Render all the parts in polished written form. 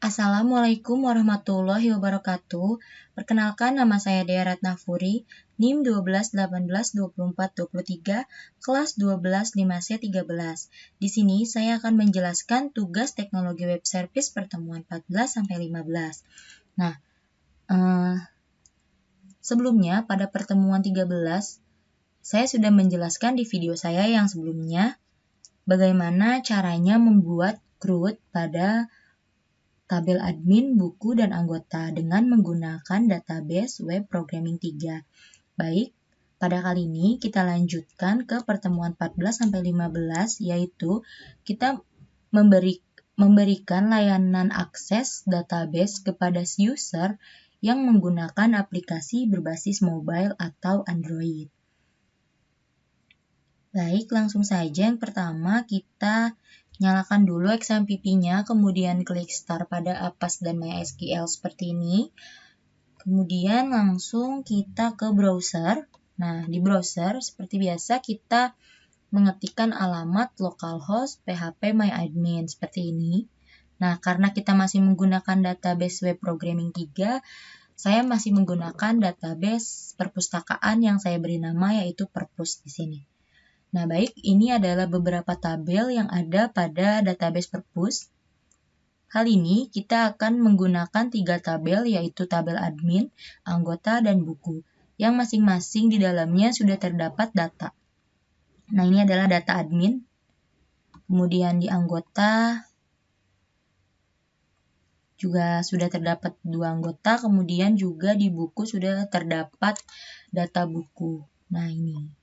Assalamualaikum warahmatullahi wabarakatuh. Perkenalkan, nama saya Dea Ratnafuri, NIM 12182423, kelas 12 5C13. Di sini saya akan menjelaskan tugas teknologi web service pertemuan 14-15. Nah, sebelumnya pada pertemuan 13, saya sudah menjelaskan di video saya yang sebelumnya bagaimana caranya membuat CRUD pada tabel admin, buku, dan anggota dengan menggunakan database web programming 3. Baik, pada kali ini kita lanjutkan ke pertemuan 14-15, yaitu kita memberikan layanan akses database kepada user yang menggunakan aplikasi berbasis mobile atau Android. Baik, langsung saja yang pertama kita nyalakan dulu XMPP-nya, kemudian klik start pada Avast dan MySQL seperti ini. Kemudian langsung kita ke browser. Nah, di browser seperti biasa kita mengetikkan alamat localhost phpMyAdmin seperti ini. Nah, karena kita masih menggunakan database web programming 3, saya masih menggunakan database perpustakaan yang saya beri nama yaitu Perpus di sini. Nah, baik, ini adalah beberapa tabel yang ada pada database Perpus. Kali ini kita akan menggunakan 3 tabel, yaitu tabel admin, anggota, dan buku, yang masing-masing di dalamnya sudah terdapat data. Nah, ini adalah data admin, kemudian di anggota juga sudah terdapat 2 anggota, kemudian juga di buku sudah terdapat data buku. Nah, ini.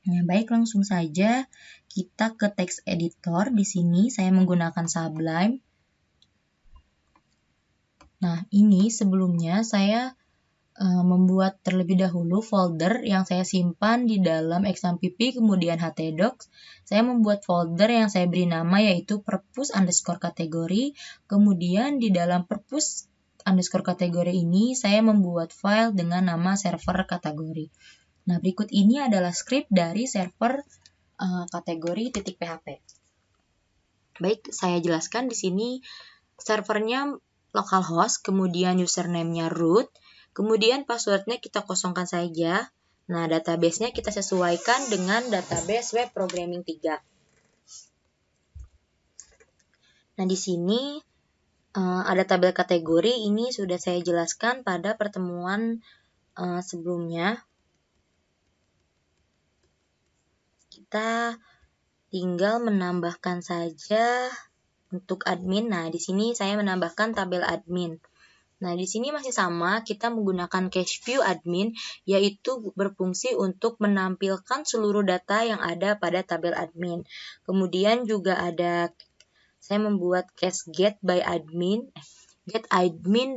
Nah, baik, langsung saja kita ke text editor. Di sini saya menggunakan Sublime. Nah, ini sebelumnya saya membuat terlebih dahulu folder yang saya simpan di dalam XMPP, kemudian htdocs. Saya membuat folder yang saya beri nama yaitu perpus_kategori. Kemudian di dalam perpus_kategori ini saya membuat file dengan nama server kategori. Nah, berikut ini adalah script dari server kategori .php. Baik, saya jelaskan di sini servernya localhost, kemudian username-nya root, kemudian passwordnya kita kosongkan saja. Nah, database-nya kita sesuaikan dengan database web programming 3. Nah, di sini ada tabel kategori, ini sudah saya jelaskan pada pertemuan sebelumnya. Kita tinggal menambahkan saja untuk admin. Nah, di sini saya menambahkan tabel admin. Nah, di sini masih sama, kita menggunakan cache view admin, yaitu berfungsi untuk menampilkan seluruh data yang ada pada tabel admin. Kemudian juga ada, saya membuat cache get admin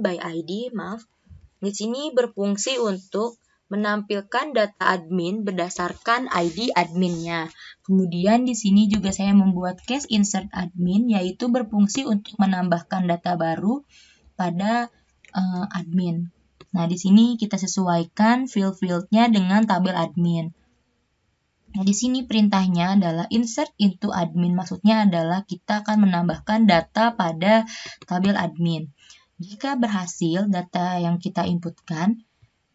by ID, maaf. Di sini berfungsi untuk menampilkan data admin berdasarkan ID adminnya. Kemudian di sini juga saya membuat cache insert admin, yaitu berfungsi untuk menambahkan data baru pada admin. Nah, di sini kita sesuaikan field-fieldnya dengan tabel admin. Nah, di sini perintahnya adalah insert into admin. Maksudnya adalah kita akan menambahkan data pada tabel admin. Jika berhasil data yang kita inputkan,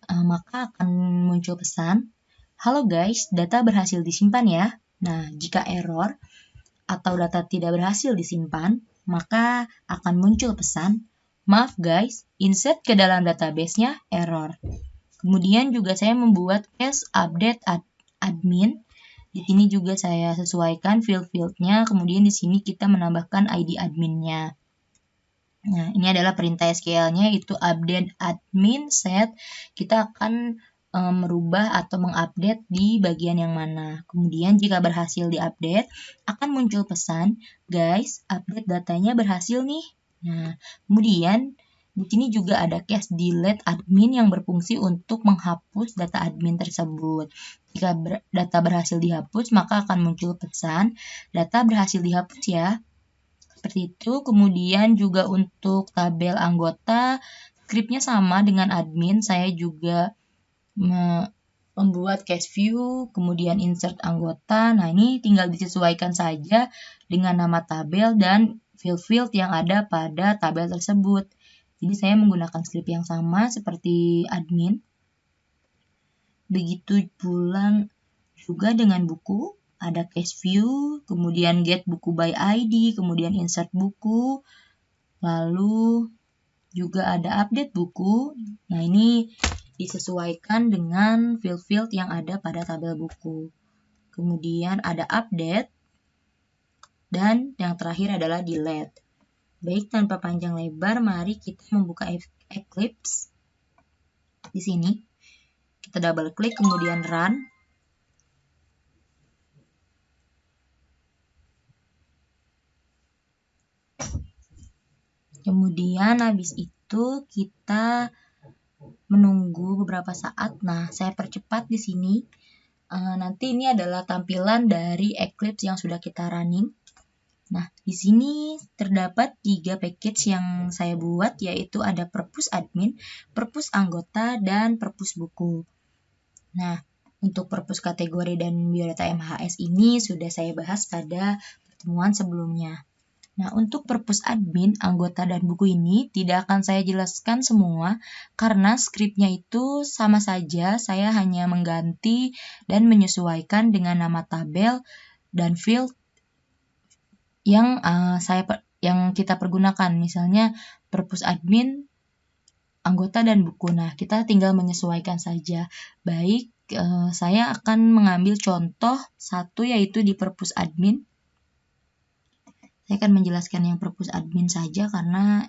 maka akan muncul pesan, "Halo guys, data berhasil disimpan ya." Nah, jika error atau data tidak berhasil disimpan, maka akan muncul pesan, "Maaf guys, insert ke dalam database-nya error." Kemudian juga saya membuat cache update admin. Di sini juga saya sesuaikan field-fieldnya, kemudian di sini kita menambahkan ID adminnya. Nah, ini adalah perintah SQL-nya, yaitu update admin set. Kita akan merubah atau mengupdate di bagian yang mana. Kemudian jika berhasil diupdate, akan muncul pesan, "Guys, update datanya berhasil nih." Nah, kemudian di sini juga ada cache delete admin yang berfungsi untuk menghapus data admin tersebut. Jika data berhasil dihapus, maka akan muncul pesan, "Data berhasil dihapus ya." Seperti itu. Kemudian juga untuk tabel anggota, scriptnya sama dengan admin. Saya juga membuat cache view, kemudian insert anggota. Nah, ini tinggal disesuaikan saja dengan nama tabel dan field-field yang ada pada tabel tersebut. Jadi saya menggunakan script yang sama seperti admin. Begitu pula juga dengan buku, ada case view, kemudian get buku by ID, kemudian insert buku, lalu juga ada update buku. Nah, ini disesuaikan dengan field-field yang ada pada tabel buku. Kemudian ada update, dan yang terakhir adalah delete. Baik, tanpa panjang lebar, mari kita membuka Eclipse. Di sini, kita double klik, kemudian run. Kemudian habis itu kita menunggu beberapa saat. Nah, saya percepat di sini. Nanti ini adalah tampilan dari Eclipse yang sudah kita running. Nah, di sini terdapat 3 package yang saya buat, yaitu ada Perpus Admin, Perpus Anggota, dan Perpus Buku. Nah, untuk Perpus Kategori dan Biodata MHS ini sudah saya bahas pada pertemuan sebelumnya. Nah, untuk Perpus Admin, Anggota, dan Buku ini tidak akan saya jelaskan semua, karena skripnya itu sama saja, saya hanya mengganti dan menyesuaikan dengan nama tabel dan field yang kita pergunakan, misalnya Perpus Admin, Anggota, dan Buku. Nah, kita tinggal menyesuaikan saja. Baik, saya akan mengambil contoh satu, yaitu di Perpus Admin. Saya akan menjelaskan yang Perpus Admin saja karena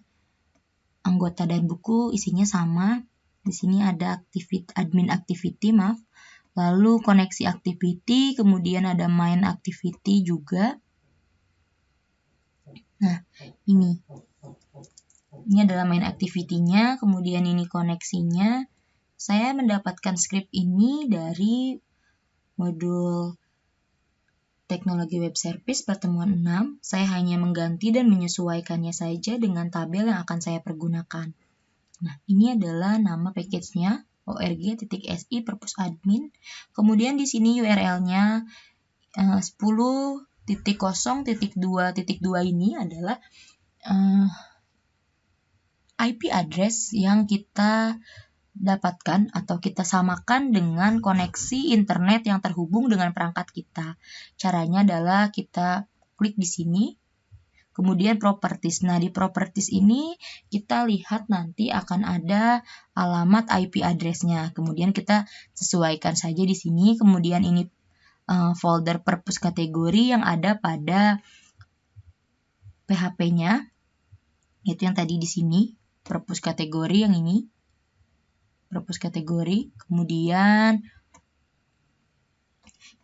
Anggota dan Buku isinya sama. Di sini ada admin activity, lalu koneksi activity, kemudian ada main activity juga. Nah, ini adalah main activity-nya, kemudian ini koneksinya. Saya mendapatkan script ini dari modul Teknologi Web Service pertemuan 6. Saya hanya mengganti dan menyesuaikannya saja dengan tabel yang akan saya pergunakan. Nah, ini adalah nama package-nya, org.si Perpus Admin. Kemudian di sini URL-nya 10.0.2.2 ini adalah IP address yang kita dapatkan atau kita samakan dengan koneksi internet yang terhubung dengan perangkat kita. Caranya adalah kita klik di sini, kemudian properties. Nah, di properties ini kita lihat nanti akan ada alamat IP address-nya. Kemudian kita sesuaikan saja di sini. Kemudian ini folder Perpus kategori yang ada pada PHP-nya, yaitu yang tadi di sini, Perpus kategori yang ini, Perpus kategori. Kemudian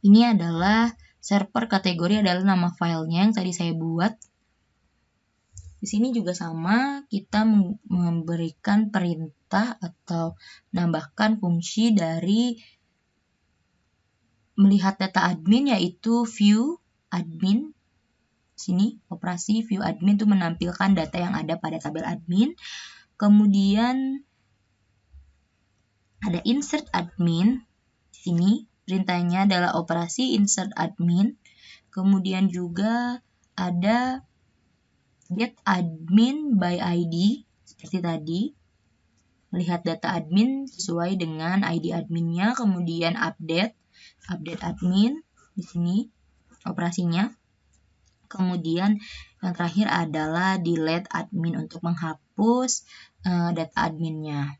ini adalah server kategori, adalah nama filenya yang tadi saya buat. Di sini juga sama, kita memberikan perintah atau menambahkan fungsi dari melihat data admin, yaitu view admin. Sini operasi view admin itu menampilkan data yang ada pada tabel admin. Kemudian ada insert admin. Di sini perintahnya adalah operasi insert admin. Kemudian juga ada get admin by ID seperti tadi. Melihat data admin sesuai dengan ID adminnya. Kemudian update admin di sini operasinya. Kemudian yang terakhir adalah delete admin untuk menghapus data adminnya.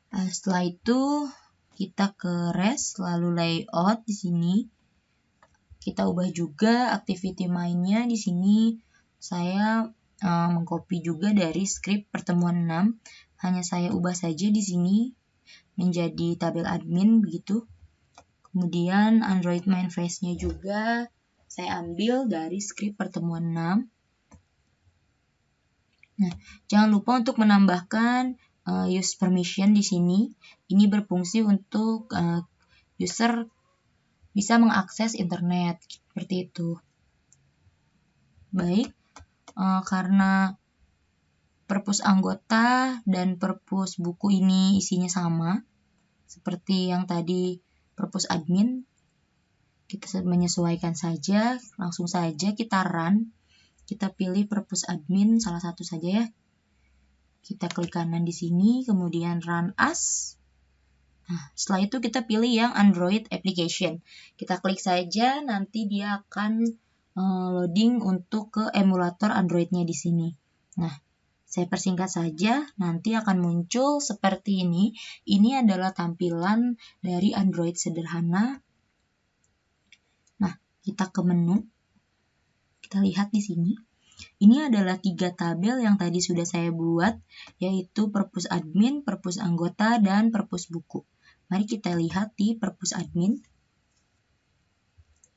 Setelah itu kita ke rest, lalu layout di sini. Kita ubah juga activity main-nya. Di sini saya mengcopy juga dari script pertemuan 6. Hanya saya ubah saja di sini menjadi tabel admin begitu. Kemudian Android main phrase-nya juga saya ambil dari script pertemuan 6. Nah, jangan lupa untuk menambahkan use permission di sini. Ini berfungsi untuk user bisa mengakses internet seperti itu. Baik, karena perpus anggota dan perpus buku ini isinya sama seperti yang tadi perpus admin. Kita menyesuaikan saja, langsung saja kita run. Kita pilih purpose admin salah satu saja ya. Kita klik kanan di sini, kemudian run as. Nah, setelah itu kita pilih yang Android application. Kita klik saja, nanti dia akan loading untuk ke emulator Android-nya di sini. Nah, saya persingkat saja, nanti akan muncul seperti ini. Ini adalah tampilan dari Android sederhana. Nah, kita ke menu. Kita lihat di sini. Ini adalah 3 tabel yang tadi sudah saya buat, yaitu purpose admin, purpose anggota, dan purpose buku. Mari kita lihat di purpose admin.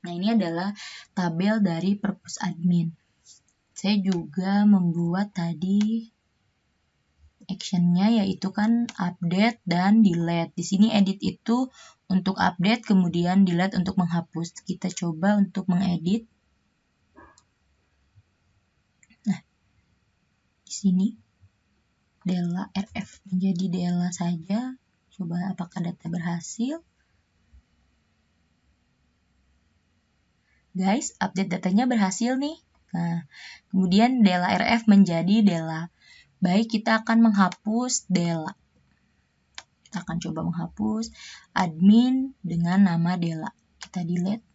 Nah, ini adalah tabel dari purpose admin. Saya juga membuat tadi actionnya, yaitu kan update dan delete. Di sini edit itu untuk update, kemudian delete untuk menghapus. Kita coba untuk mengedit. Nah, di sini Della RF menjadi Della saja. Coba apakah data berhasil. Guys, update datanya berhasil nih. Nah, kemudian Della RF menjadi Della. Baik, kita akan menghapus Della. Kita akan coba menghapus admin dengan nama Della. Kita delete.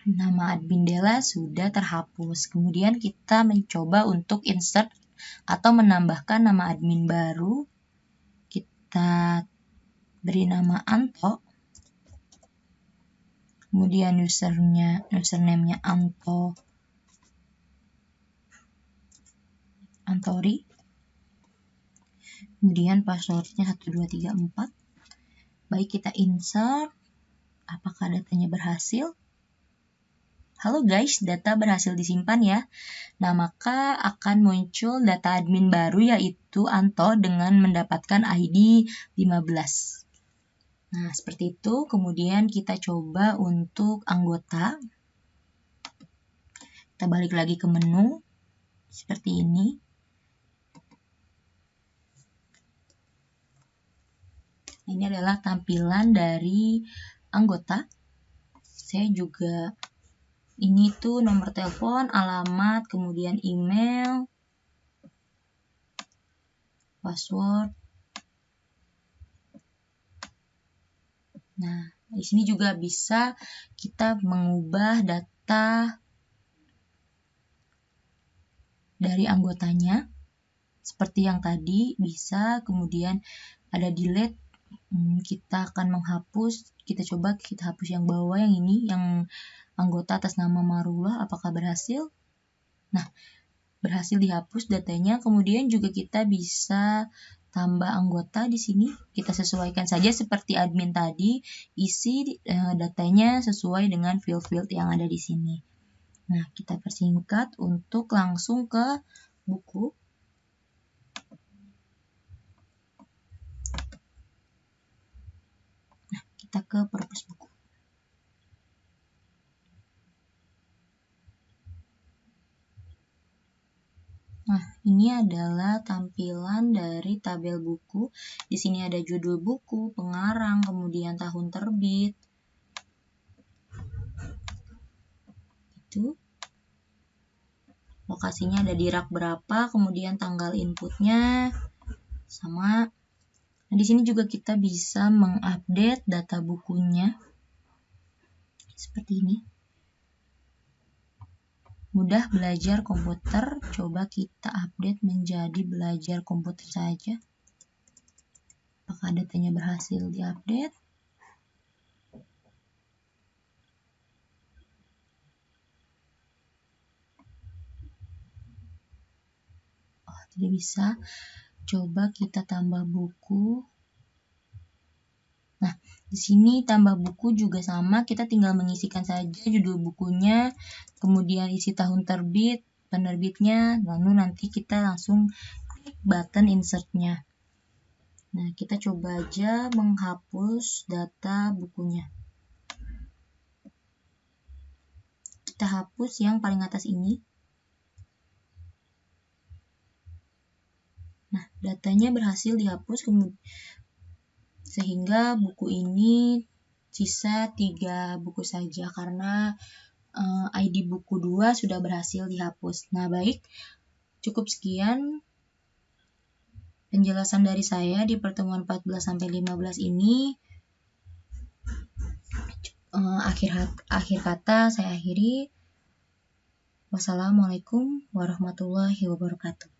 Nama admin Della sudah terhapus. Kemudian kita mencoba untuk insert atau menambahkan nama admin baru. Kita beri nama Anto. Kemudian username-nya Antori. Kemudian passwordnya 1234. Baik, kita insert. Apakah datanya berhasil? Halo guys, data berhasil disimpan ya. Nah, maka akan muncul data admin baru, yaitu Anto dengan mendapatkan ID 15. Nah, seperti itu. Kemudian kita coba untuk anggota. Kita balik lagi ke menu. Seperti ini. Ini adalah tampilan dari anggota. Saya juga ini tuh nomor telepon, alamat, kemudian email, password. Nah, di sini juga bisa kita mengubah data dari anggotanya. Seperti yang tadi bisa, kemudian ada delete. Kita akan menghapus. Kita coba kita hapus yang bawah, yang ini, yang anggota atas nama Marullah. Apakah berhasil? Nah, berhasil dihapus datanya. Kemudian juga kita bisa tambah anggota di sini. Kita sesuaikan saja seperti admin tadi, isi datanya sesuai dengan field-field yang ada di sini. Nah, kita persingkat untuk langsung ke buku. Nah, kita ke purpose buku. Nah, ini adalah tampilan dari tabel buku. Di sini ada judul buku, pengarang, kemudian tahun terbit. Itu. Lokasinya ada di rak berapa, kemudian tanggal inputnya sama. Nah, di sini juga kita bisa mengupdate data bukunya. Seperti ini. Mudah belajar komputer, coba kita update menjadi belajar komputer saja. Apakah datanya berhasil diupdate? Oh, tidak bisa. Coba kita tambah buku. Nah, di sini tambah buku juga sama, kita tinggal mengisikan saja judul bukunya, kemudian isi tahun terbit, penerbitnya, lalu nanti kita langsung klik button insert-nya. Nah, kita coba aja menghapus data bukunya. Kita hapus yang paling atas ini. Nah, datanya berhasil dihapus, kemudian Sehingga buku ini sisa 3 buku saja karena ID buku 2 sudah berhasil dihapus. Nah, baik, cukup sekian penjelasan dari saya di pertemuan 14-15 ini. Akhir kata saya akhiri. Wassalamualaikum warahmatullahi wabarakatuh.